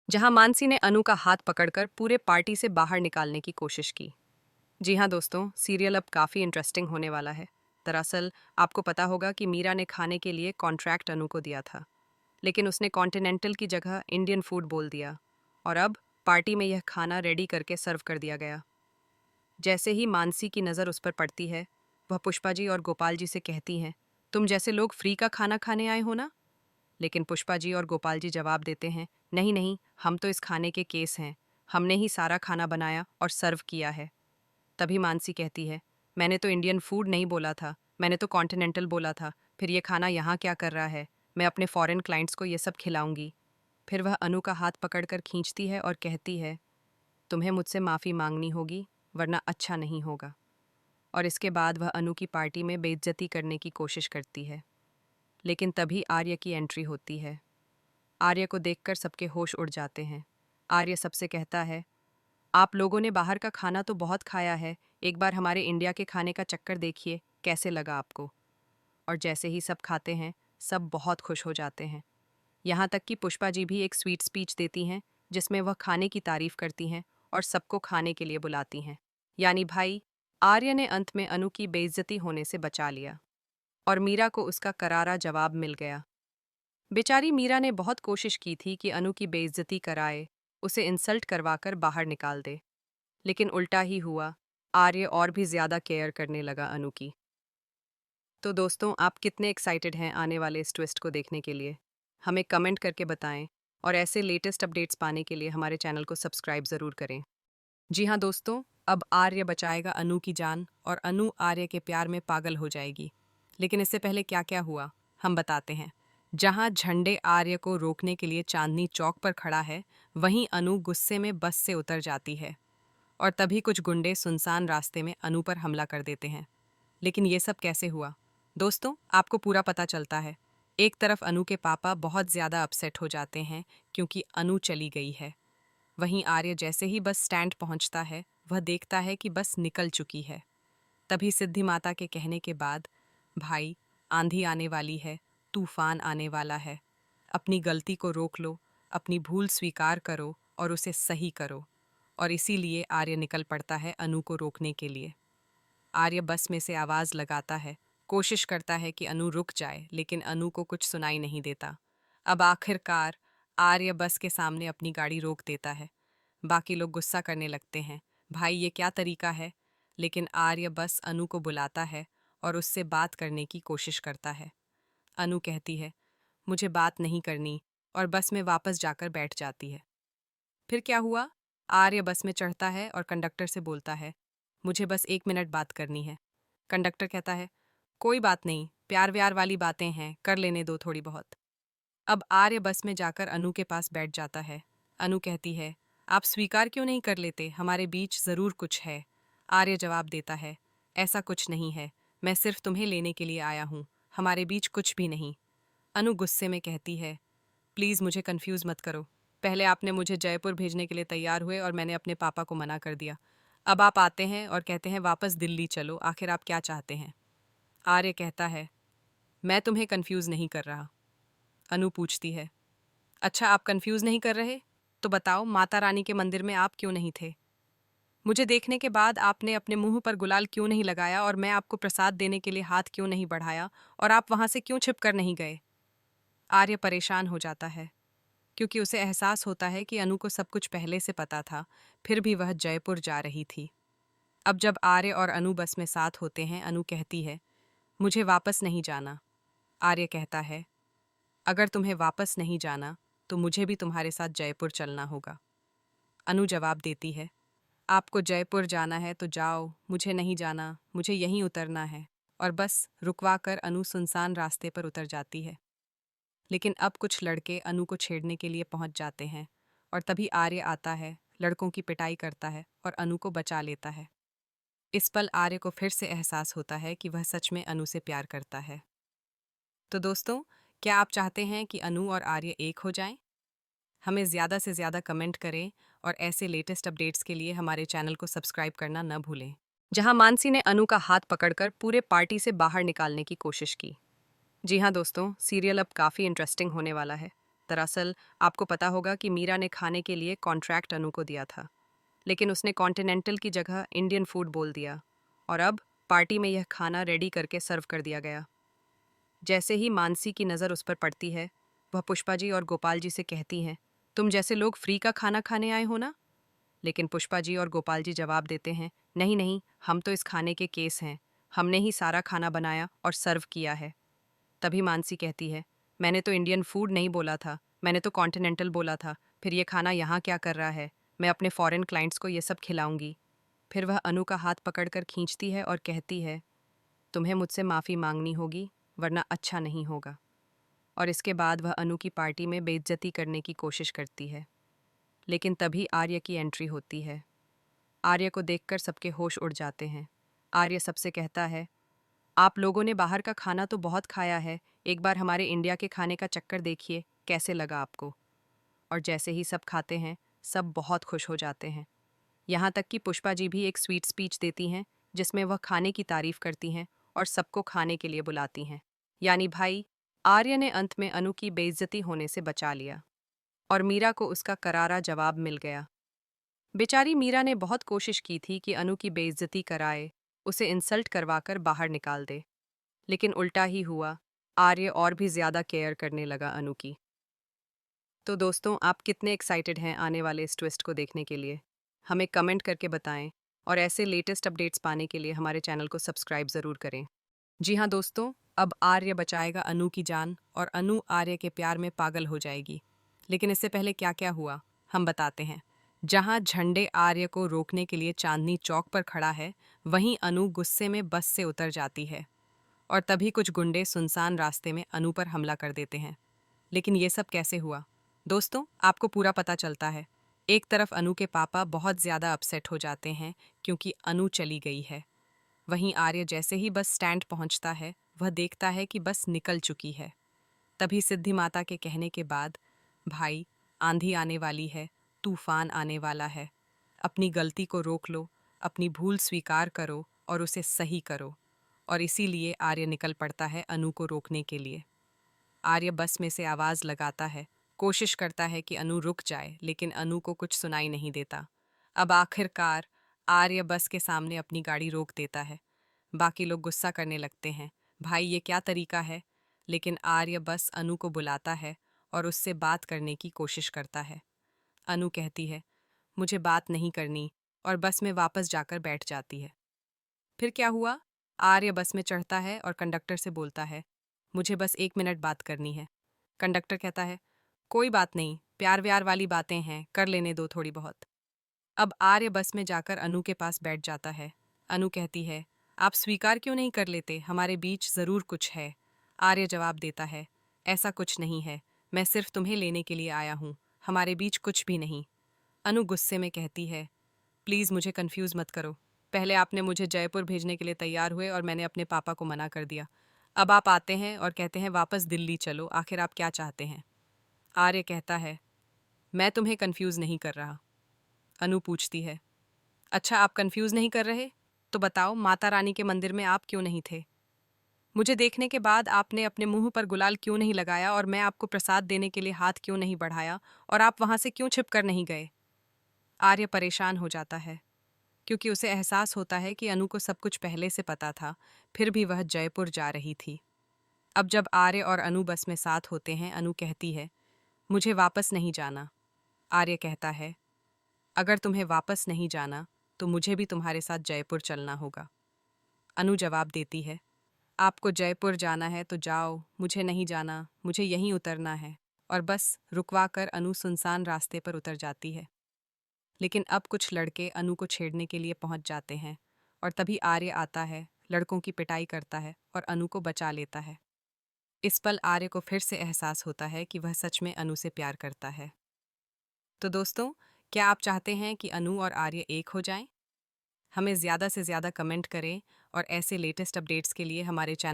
जहां मानसी ने अनु का हाथ पकड़कर पूरे पार्टी से बाहर निकालने की कोशिश की। जी हाँ दोस्तों, सीरियल अब काफ़ी इंटरेस्टिंग होने वाला है। दरअसल आपको पता होगा कि मीरा ने खाने के लिए कॉन्ट्रैक्ट अनु को दिया था, लेकिन उसने कॉन्टिनेंटल की जगह इंडियन फूड बोल दिया और अब पार्टी में यह खाना रेडी करके सर्व कर दिया गया। जैसे ही मानसी की नज़र उस पर पड़ती है, वह पुष्पा जी और गोपाल जी से कहती हैं, तुम जैसे लोग फ्री का खाना खाने आए हो ना। लेकिन पुष्पा जी और गोपाल जी जवाब देते हैं, नहीं नहीं, हम तो इस खाने के केस हैं, हमने ही सारा खाना बनाया और सर्व किया है। तभी मानसी कहती है, मैंने तो इंडियन फूड नहीं बोला था, मैंने तो कॉन्टिनेंटल बोला था, फिर ये खाना यहाँ क्या कर रहा है, मैं अपने फॉरेन क्लाइंट्स को ये सब खिलाऊंगी। फिर वह अनु का हाथ पकड़कर खींचती है और कहती है, तुम्हें मुझसे माफ़ी मांगनी होगी, वरना अच्छा नहीं होगा। और इसके बाद वह अनु की पार्टी में बेइज्जती करने की कोशिश करती है। लेकिन तभी आर्य की एंट्री होती है। आर्य को देखकर सबके होश उड़ जाते हैं। आर्य सबसे कहता है, आप लोगों ने बाहर का खाना तो बहुत खाया है, एक बार हमारे इंडिया के खाने का चक्कर देखिए, कैसे लगा आपको। और जैसे ही सब खाते हैं, सब बहुत खुश हो जाते हैं। यहाँ तक कि पुष्पा जी भी एक स्वीट स्पीच देती हैं, जिसमें वह खाने की तारीफ करती हैं और सबको खाने के लिए बुलाती हैं। यानी भाई, आर्य ने अंत में अनु की बेइज्जती होने से बचा लिया और मीरा को उसका करारा जवाब मिल गया। बेचारी मीरा ने बहुत कोशिश की थी कि अनु की बेइज्जती कराए, उसे इंसल्ट करवाकर बाहर निकाल दे, लेकिन उल्टा ही हुआ। आर्य और भी ज्यादा केयर करने लगा अनु की। तो दोस्तों, आप कितने एक्साइटेड हैं आने वाले इस ट्विस्ट को देखने के लिए? हमें कमेंट करके बताएं और ऐसे लेटेस्ट अपडेट्स पाने के लिए हमारे चैनल को सब्सक्राइब ज़रूर करें। जी हाँ दोस्तों, अब आर्य बचाएगा अनु की जान और अनु आर्य के प्यार में पागल हो जाएगी। लेकिन इससे पहले क्या क्या हुआ, हम बताते हैं। जहाँ झंडे आर्य को रोकने के लिए चांदनी चौक पर खड़ा है, वहीं अनु गुस्से में बस से उतर जाती है और तभी कुछ गुंडे सुनसान रास्ते में अनु पर हमला कर देते हैं। लेकिन ये सब कैसे हुआ? दोस्तों, आपको पूरा पता चलता है। एक तरफ अनु के पापा बहुत ज़्यादा अपसेट हो जाते हैं क्योंकि अनु चली गई है। वहीं आर्य जैसे ही बस स्टैंड पहुंचता है, वह देखता है कि बस निकल चुकी है। तभी सिद्धि माता के कहने के बाद, भाई, आंधी आने वाली है, तूफान आने वाला है, अपनी गलती को रोक लो, अपनी भूल स्वीकार करो और उसे सही करो। और इसीलिए आर्य निकल पड़ता है अनु को रोकने के लिए। आर्य बस में से आवाज़ लगाता है, कोशिश करता है कि अनु रुक जाए, लेकिन अनु को कुछ सुनाई नहीं देता। अब आखिरकार आर्य बस के सामने अपनी गाड़ी रोक देता है। बाकी लोग गुस्सा करने लगते हैं, भाई ये क्या तरीका है। लेकिन आर्य बस अनु को बुलाता है और उससे बात करने की कोशिश करता है। अनु कहती है, मुझे बात नहीं करनी, और बस में वापस जाकर बैठ जाती है। फिर क्या हुआ? आर्य बस में चढ़ता है और कंडक्टर से बोलता है, मुझे बस 1 मिनट बात करनी है। कंडक्टर कहता है, कोई बात नहीं, प्यार व्यार वाली बातें हैं, कर लेने दो थोड़ी बहुत। अब आर्य बस में जाकर अनु के पास बैठ जाता है। अनु कहती है, आप स्वीकार क्यों नहीं कर लेते, हमारे बीच ज़रूर कुछ है। आर्य जवाब देता है, ऐसा कुछ नहीं है, मैं सिर्फ तुम्हें लेने के लिए आया हूँ, हमारे बीच कुछ भी नहीं। अनु गुस्से में कहती है, प्लीज़ मुझे कंफ्यूज मत करो। पहले आपने मुझे जयपुर भेजने के लिए तैयार हुए और मैंने अपने पापा को मना कर दिया। अब आप आते हैं और कहते हैं वापस दिल्ली चलो, आखिर आप क्या चाहते हैं? आर्य कहता है, मैं तुम्हें कंफ्यूज नहीं कर रहा। अनु पूछती है, अच्छा आप कंफ्यूज नहीं कर रहे? तो बताओ, माता रानी के मंदिर में आप क्यों नहीं थे? मुझे देखने के बाद आपने अपने मुंह पर गुलाल क्यों नहीं लगाया, और मैं आपको प्रसाद देने के लिए हाथ क्यों नहीं बढ़ाया, और आप वहां से क्यों छिप कर नहीं गए? आर्य परेशान हो जाता है क्योंकि उसे एहसास होता है कि अनु को सब कुछ पहले से पता था, फिर भी वह जयपुर जा रही थी। अब जब आर्य और अनु बस में साथ होते हैं, अनु कहती है, मुझे वापस नहीं जाना। आर्य कहता है, अगर तुम्हें वापस नहीं जाना तो मुझे भी तुम्हारे साथ जयपुर चलना होगा। अनु जवाब देती है, आपको जयपुर जाना है तो जाओ, मुझे नहीं जाना, मुझे यहीं उतरना है। और बस रुकवा कर अनु सुनसान रास्ते पर उतर जाती है। लेकिन अब कुछ लड़के अनु को छेड़ने के लिए पहुंच जाते हैं और तभी आर्य आता है, लड़कों की पिटाई करता है और अनु को बचा लेता है। इस पल आर्य को फिर से एहसास होता है कि वह सच में अनु से प्यार करता है। तो दोस्तों, क्या आप चाहते हैं कि अनु और आर्य एक हो जाएं? हमें ज़्यादा से ज़्यादा कमेंट करें और ऐसे लेटेस्ट अपडेट्स के लिए हमारे चैनल को सब्सक्राइब करना न भूलें। जहां मानसी ने अनु का हाथ पकड़कर पूरे पार्टी से बाहर निकालने की कोशिश की। जी हाँ दोस्तों, सीरियल अब काफ़ी इंटरेस्टिंग होने वाला है। दरअसल आपको पता होगा कि मीरा ने खाने के लिए कॉन्ट्रैक्ट अनु को दिया था, लेकिन उसने कॉन्टिनेंटल की जगह इंडियन फूड बोल दिया और अब पार्टी में यह खाना रेडी करके सर्व कर दिया गया। जैसे ही मानसी की नज़र उस पर पड़ती है, वह पुष्पा जी और गोपाल जी से कहती हैं, तुम जैसे लोग फ्री का खाना खाने आए हो ना। लेकिन पुष्पा जी और गोपाल जी जवाब देते हैं, नहीं नहीं, हम तो इस खाने के केस हैं, हमने ही सारा खाना बनाया और सर्व किया है। तभी मानसी कहती है, मैंने तो इंडियन फूड नहीं बोला था, मैंने तो कॉन्टिनेंटल बोला था, फिर ये खाना यहाँ क्या कर रहा है, मैं अपने फॉरेन क्लाइंट्स को ये सब खिलाऊंगी। फिर वह अनु का हाथ पकड़कर खींचती है और कहती है, तुम्हें मुझसे माफ़ी मांगनी होगी, वरना अच्छा नहीं होगा। और इसके बाद वह अनु की पार्टी में बेइज्जती करने की कोशिश करती है। लेकिन तभी आर्य की एंट्री होती है। आर्य को देखकर सबके होश उड़ जाते हैं। आर्य सबसे कहता है, आप लोगों ने बाहर का खाना तो बहुत खाया है, एक बार हमारे इंडिया के खाने का चक्कर देखिए, कैसे लगा आपको। और जैसे ही सब खाते हैं, सब बहुत खुश हो जाते हैं। यहाँ तक कि पुष्पा जी भी एक स्वीट स्पीच देती हैं, जिसमें वह खाने की तारीफ करती हैं और सबको खाने के लिए बुलाती हैं। यानी भाई, आर्य ने अंत में अनु की बेइज्जती होने से बचा लिया और मीरा को उसका करारा जवाब मिल गया। बेचारी मीरा ने बहुत कोशिश की थी कि अनु की बेइज्जती कराए, उसे इंसल्ट करवाकर बाहर निकाल दे, लेकिन उल्टा ही हुआ। आर्य और भी ज्यादा केयर करने लगा अनु की। तो दोस्तों, आप कितने एक्साइटेड हैं आने वाले इस ट्विस्ट को देखने के लिए? हमें कमेंट करके बताएं और ऐसे लेटेस्ट अपडेट्स पाने के लिए हमारे चैनल को सब्सक्राइब ज़रूर करें। जी हाँ दोस्तों, अब आर्य बचाएगा अनु की जान और अनु आर्य के प्यार में पागल हो जाएगी। लेकिन इससे पहले क्या क्या हुआ, हम बताते हैं। जहाँ झंडे आर्य को रोकने के लिए चांदनी चौक पर खड़ा है, वहीं अनु गुस्से में बस से उतर जाती है और तभी कुछ गुंडे सुनसान रास्ते में अनु पर हमला कर देते हैं। लेकिन ये सब कैसे हुआ? दोस्तों, आपको पूरा पता चलता है। एक तरफ अनु के पापा बहुत ज़्यादा अपसेट हो जाते हैं क्योंकि अनु चली गई है। वहीं आर्य जैसे ही बस स्टैंड पहुंचता है, वह देखता है कि बस निकल चुकी है। तभी सिद्धि माता के कहने के बाद, भाई, आंधी आने वाली है, तूफान आने वाला है, अपनी गलती को रोक लो, अपनी भूल स्वीकार करो और उसे सही करो। और इसीलिए आर्य निकल पड़ता है अनु को रोकने के लिए। आर्य बस में से आवाज़ लगाता है, कोशिश करता है कि अनु रुक जाए, लेकिन अनु को कुछ सुनाई नहीं देता। अब आखिरकार आर्य बस के सामने अपनी गाड़ी रोक देता है। बाकी लोग गुस्सा करने लगते हैं, भाई ये क्या तरीका है। लेकिन आर्य बस अनु को बुलाता है और उससे बात करने की कोशिश करता है। अनु कहती है, मुझे बात नहीं करनी, और बस में वापस जाकर बैठ जाती है। फिर क्या हुआ? आर्य बस में चढ़ता है और कंडक्टर से बोलता है, मुझे बस 1 मिनट बात करनी है। कंडक्टर कहता है, कोई बात नहीं, प्यार व्यार वाली बातें हैं, कर लेने दो थोड़ी बहुत। अब आर्य बस में जाकर अनु के पास बैठ जाता है। अनु कहती है, आप स्वीकार क्यों नहीं कर लेते, हमारे बीच ज़रूर कुछ है। आर्य जवाब देता है, ऐसा कुछ नहीं है, मैं सिर्फ तुम्हें लेने के लिए आया हूँ, हमारे बीच कुछ भी नहीं। अनु गुस्से में कहती है, प्लीज़ मुझे कंफ्यूज मत करो। पहले आपने मुझे जयपुर भेजने के लिए तैयार हुए और मैंने अपने पापा को मना कर दिया। अब आप आते हैं और कहते हैं वापस दिल्ली चलो, आखिर आप क्या चाहते हैं? आर्य कहता है, मैं तुम्हें कंफ्यूज नहीं कर रहा। अनु पूछती है, अच्छा आप कंफ्यूज नहीं कर रहे? तो बताओ, माता रानी के मंदिर में आप क्यों नहीं थे? मुझे देखने के बाद आपने अपने मुंह पर गुलाल क्यों नहीं लगाया, और मैं आपको प्रसाद देने के लिए हाथ क्यों नहीं बढ़ाया, और आप वहां से क्यों छिप कर नहीं गए? आर्य परेशान हो जाता है क्योंकि उसे एहसास होता है कि अनु को सब कुछ पहले से पता था, फिर भी वह जयपुर जा रही थी। अब जब आर्य और अनु बस में साथ होते हैं, अनु कहती है, मुझे वापस नहीं जाना। आर्य कहता है, अगर तुम्हें वापस नहीं जाना तो मुझे भी तुम्हारे साथ जयपुर चलना होगा। अनु जवाब देती है, आपको जयपुर जाना है तो जाओ, मुझे नहीं जाना, मुझे यहीं उतरना है। और बस रुकवा कर अनु सुनसान रास्ते पर उतर जाती है। लेकिन अब कुछ लड़के अनु को छेड़ने के लिए पहुंच जाते हैं और तभी आर्य आता है, लड़कों की पिटाई करता है और अनु को बचा लेता है। इस पल आर्य को फिर से एहसास होता है कि वह सच में अनु से प्यार करता है। तो दोस्तों, क्या आप चाहते हैं कि अनु और आर्य एक हो जाएं? हमें ज़्यादा से ज़्यादा कमेंट करें और ऐसे लेटेस्ट अपडेट्स के लिए हमारे चैनल